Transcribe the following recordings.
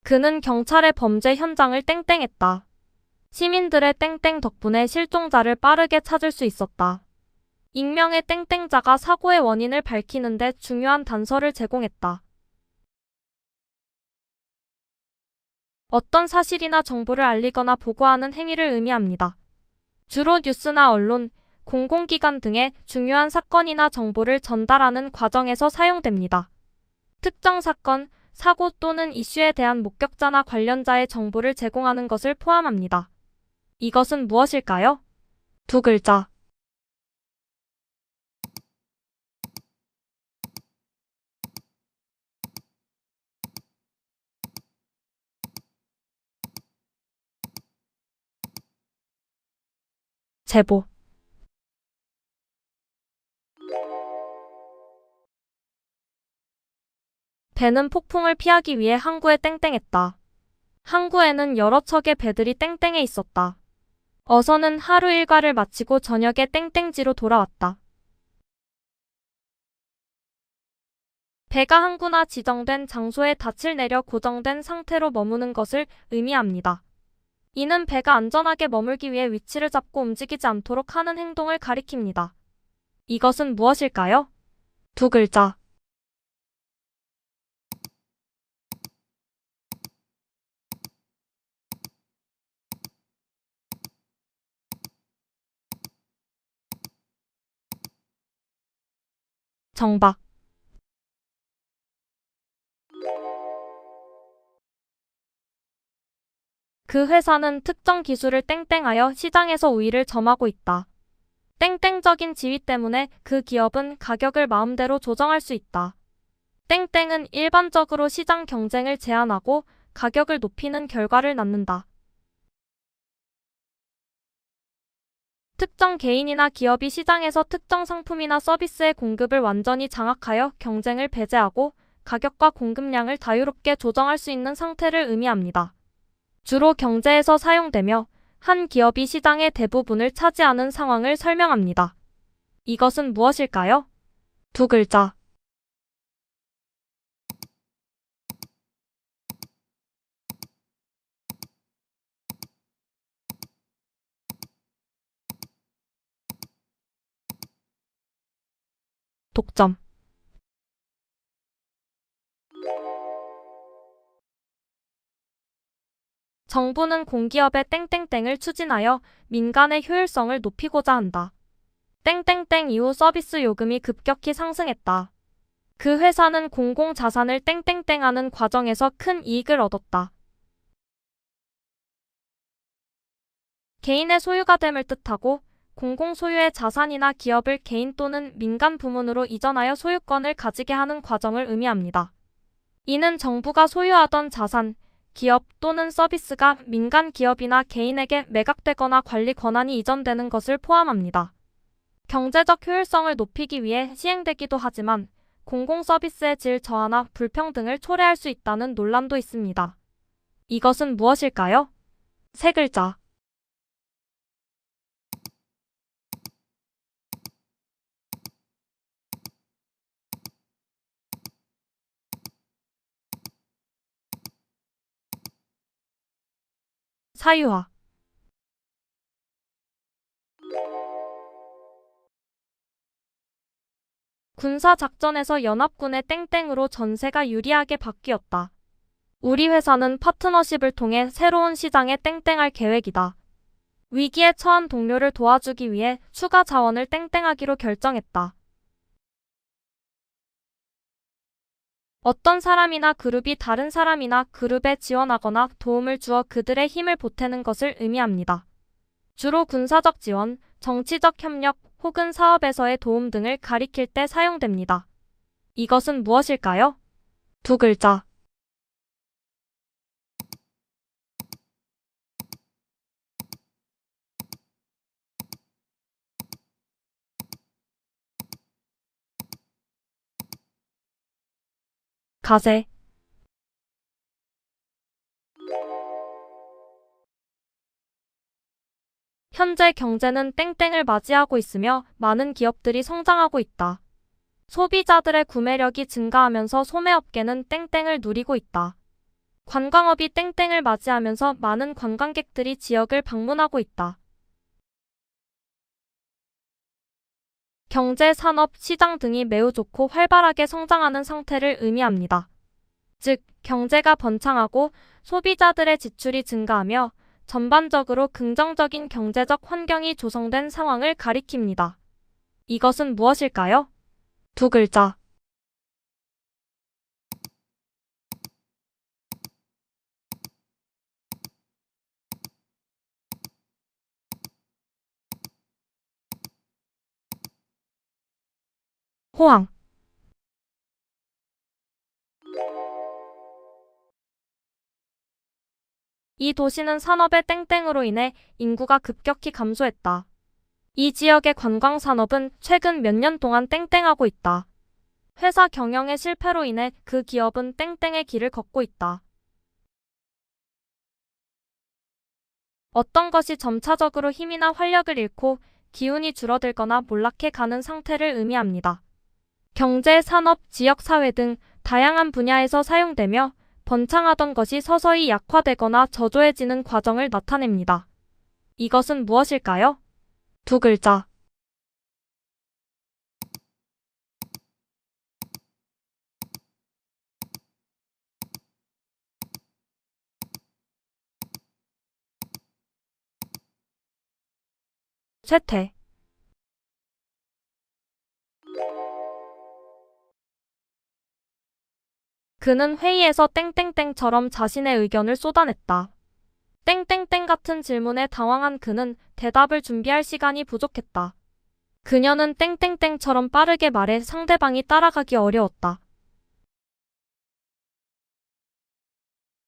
그는 경찰의 범죄 현장을 땡땡했다. 시민들의 땡땡 덕분에 실종자를 빠르게 찾을 수 있었다. 익명의 땡땡자가 사고의 원인을 밝히는데 중요한 단서를 제공했다. 어떤 사실이나 정보를 알리거나 보고하는 행위를 의미합니다. 주로 뉴스나 언론, 공공기관 등의 중요한 사건이나 정보를 전달하는 과정에서 사용됩니다. 특정 사건, 사고 또는 이슈에 대한 목격자나 관련자의 정보를 제공하는 것을 포함합니다. 이것은 무엇일까요? 두 글자. 제보. 배는 폭풍을 피하기 위해 항구에 땡땡했다. 항구에는 여러 척의 배들이 땡땡해 있었다. 어선은 하루 일과를 마치고 저녁에 땡땡지로 돌아왔다. 배가 항구나 지정된 장소에 닻을 내려 고정된 상태로 머무는 것을 의미합니다. 이는 배가 안전하게 머물기 위해 위치를 잡고 움직이지 않도록 하는 행동을 가리킵니다. 이것은 무엇일까요? 두 글자. 정박. 그 회사는 특정 기술을 땡땡하여 시장에서 우위를 점하고 있다. 땡땡적인 지위 때문에 그 기업은 가격을 마음대로 조정할 수 있다. 땡땡은 일반적으로 시장 경쟁을 제한하고 가격을 높이는 결과를 낳는다. 특정 개인이나 기업이 시장에서 특정 상품이나 서비스의 공급을 완전히 장악하여 경쟁을 배제하고 가격과 공급량을 자유롭게 조정할 수 있는 상태를 의미합니다. 주로 경제에서 사용되며 한 기업이 시장의 대부분을 차지하는 상황을 설명합니다. 이것은 무엇일까요? 두 글자. 독점. 정부는 공기업의 땡땡땡을 추진하여 민간의 효율성을 높이고자 한다. 땡땡땡 이후 서비스 요금이 급격히 상승했다. 그 회사는 공공자산을 땡땡땡하는 과정에서 큰 이익을 얻었다. 개인의 소유가 됨을 뜻하고 공공소유의 자산이나 기업을 개인 또는 민간 부문으로 이전하여 소유권을 가지게 하는 과정을 의미합니다. 이는 정부가 소유하던 자산, 기업 또는 서비스가 민간 기업이나 개인에게 매각되거나 관리 권한이 이전되는 것을 포함합니다. 경제적 효율성을 높이기 위해 시행되기도 하지만 공공 서비스의 질 저하나 불평등을 초래할 수 있다는 논란도 있습니다. 이것은 무엇일까요? 세 글자. 사유화. 군사작전에서 연합군의 땡땡으로 전세가 유리하게 바뀌었다. 우리 회사는 파트너십을 통해 새로운 시장에 땡땡할 계획이다. 위기에 처한 동료를 도와주기 위해 추가 자원을 땡땡하기로 결정했다. 어떤 사람이나 그룹이 다른 사람이나 그룹에 지원하거나 도움을 주어 그들의 힘을 보태는 것을 의미합니다. 주로 군사적 지원, 정치적 협력 혹은 사업에서의 도움 등을 가리킬 때 사용됩니다. 이것은 무엇일까요? 두 글자. 가세. 현재 경제는 땡땡을 맞이하고 있으며 많은 기업들이 성장하고 있다. 소비자들의 구매력이 증가하면서 소매업계는 땡땡을 누리고 있다. 관광업이 땡땡을 맞이하면서 많은 관광객들이 지역을 방문하고 있다. 경제, 산업, 시장 등이 매우 좋고 활발하게 성장하는 상태를 의미합니다. 즉, 경제가 번창하고 소비자들의 지출이 증가하며 전반적으로 긍정적인 경제적 환경이 조성된 상황을 가리킵니다. 이것은 무엇일까요? 두 글자. 호황. 이 도시는 산업의 땡땡으로 인해 인구가 급격히 감소했다. 이 지역의 관광 산업은 최근 몇 년 동안 땡땡하고 있다. 회사 경영의 실패로 인해 그 기업은 땡땡의 길을 걷고 있다. 어떤 것이 점차적으로 힘이나 활력을 잃고 기운이 줄어들거나 몰락해 가는 상태를 의미합니다. 경제, 산업, 지역, 사회 등 다양한 분야에서 사용되며 번창하던 것이 서서히 약화되거나 저조해지는 과정을 나타냅니다. 이것은 무엇일까요? 두 글자. 쇠퇴. 그는 회의에서 땡땡땡처럼 자신의 의견을 쏟아냈다. 땡땡땡 같은 질문에 당황한 그는 대답을 준비할 시간이 부족했다. 그녀는 땡땡땡처럼 빠르게 말해 상대방이 따라가기 어려웠다.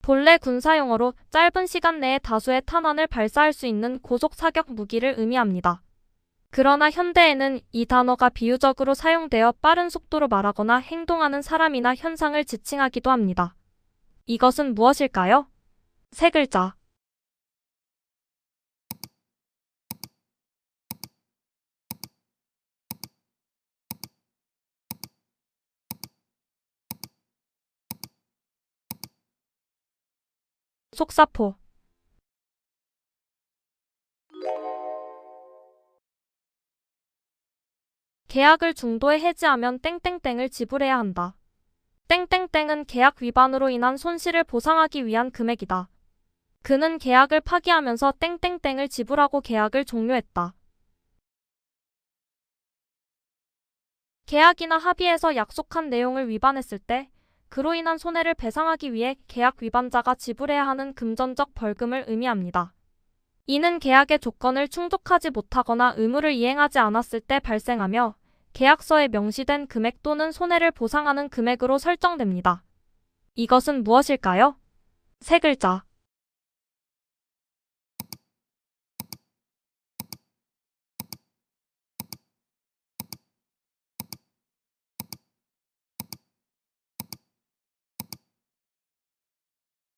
본래 군사용어로 짧은 시간 내에 다수의 탄환을 발사할 수 있는 고속 사격 무기를 의미합니다. 그러나 현대에는 이 단어가 비유적으로 사용되어 빠른 속도로 말하거나 행동하는 사람이나 현상을 지칭하기도 합니다. 이것은 무엇일까요? 세 글자. 속사포. 계약을 중도에 해지하면 땡땡땡을 지불해야 한다. 땡땡땡은 계약 위반으로 인한 손실을 보상하기 위한 금액이다. 그는 계약을 파기하면서 땡땡땡을 지불하고 계약을 종료했다. 계약이나 합의에서 약속한 내용을 위반했을 때 그로 인한 손해를 배상하기 위해 계약 위반자가 지불해야 하는 금전적 벌금을 의미합니다. 이는 계약의 조건을 충족하지 못하거나 의무를 이행하지 않았을 때 발생하며 계약서에 명시된 금액 또는 손해를 보상하는 금액으로 설정됩니다. 이것은 무엇일까요? 세 글자.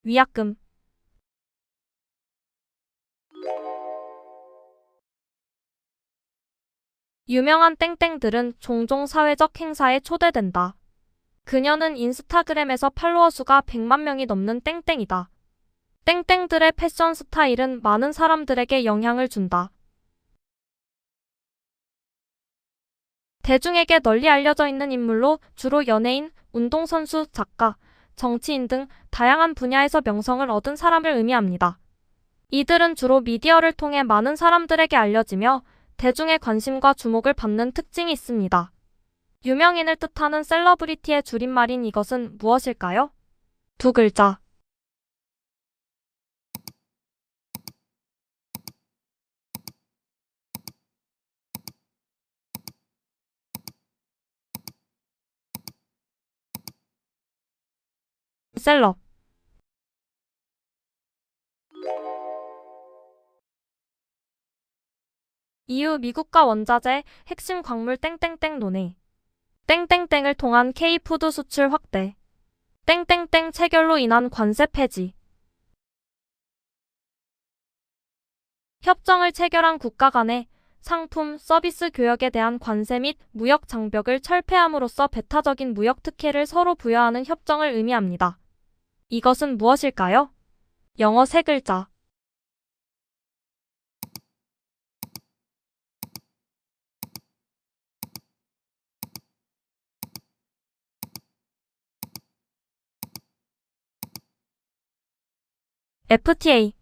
위약금. 유명한 땡땡들은 종종 사회적 행사에 초대된다. 그녀는 인스타그램에서 팔로워 수가 100만 명이 넘는 땡땡이다. 땡땡들의 패션 스타일은 많은 사람들에게 영향을 준다. 대중에게 널리 알려져 있는 인물로 주로 연예인, 운동선수, 작가, 정치인 등 다양한 분야에서 명성을 얻은 사람을 의미합니다. 이들은 주로 미디어를 통해 많은 사람들에게 알려지며 대중의 관심과 주목을 받는 특징이 있습니다. 유명인을 뜻하는 셀러브리티의 줄임말인 이것은 무엇일까요? 두 글자. 셀럽. EU 미국과 원자재, 핵심 광물 땡땡땡 논의. 땡땡땡을 통한 K푸드 수출 확대. 땡땡땡 체결로 인한 관세 폐지. 협정을 체결한 국가 간의 상품, 서비스 교역에 대한 관세 및 무역 장벽을 철폐함으로써 배타적인 무역 특혜를 서로 부여하는 협정을 의미합니다. 이것은 무엇일까요? 영어 세 글자. FTA.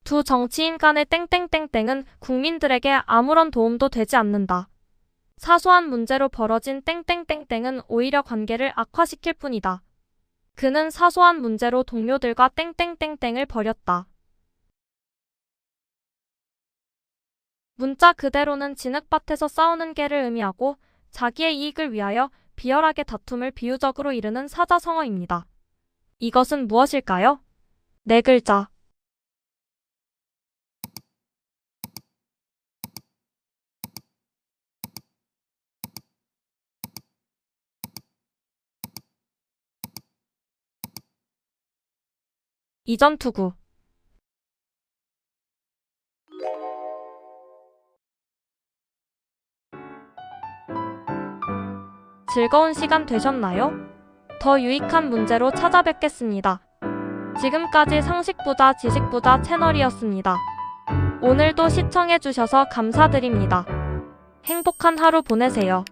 두 정치인 간의 땡땡땡땡은 국민들에게 아무런 도움도 되지 않는다. 사소한 문제로 벌어진 땡땡땡땡은 오히려 관계를 악화시킬 뿐이다. 그는 사소한 문제로 동료들과 땡땡땡땡을 벌였다. 문자 그대로는 진흙밭에서 싸우는 개를 의미하고 자기의 이익을 위하여 비열하게 다툼을 비유적으로 이르는 사자성어입니다. 이것은 무엇일까요? 네 글자. 이전투구. 즐거운 시간 되셨나요? 더 유익한 문제로 찾아뵙겠습니다. 지금까지 상식부자 지식부자 채널이었습니다. 오늘도 시청해주셔서 감사드립니다. 행복한 하루 보내세요.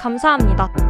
감사합니다.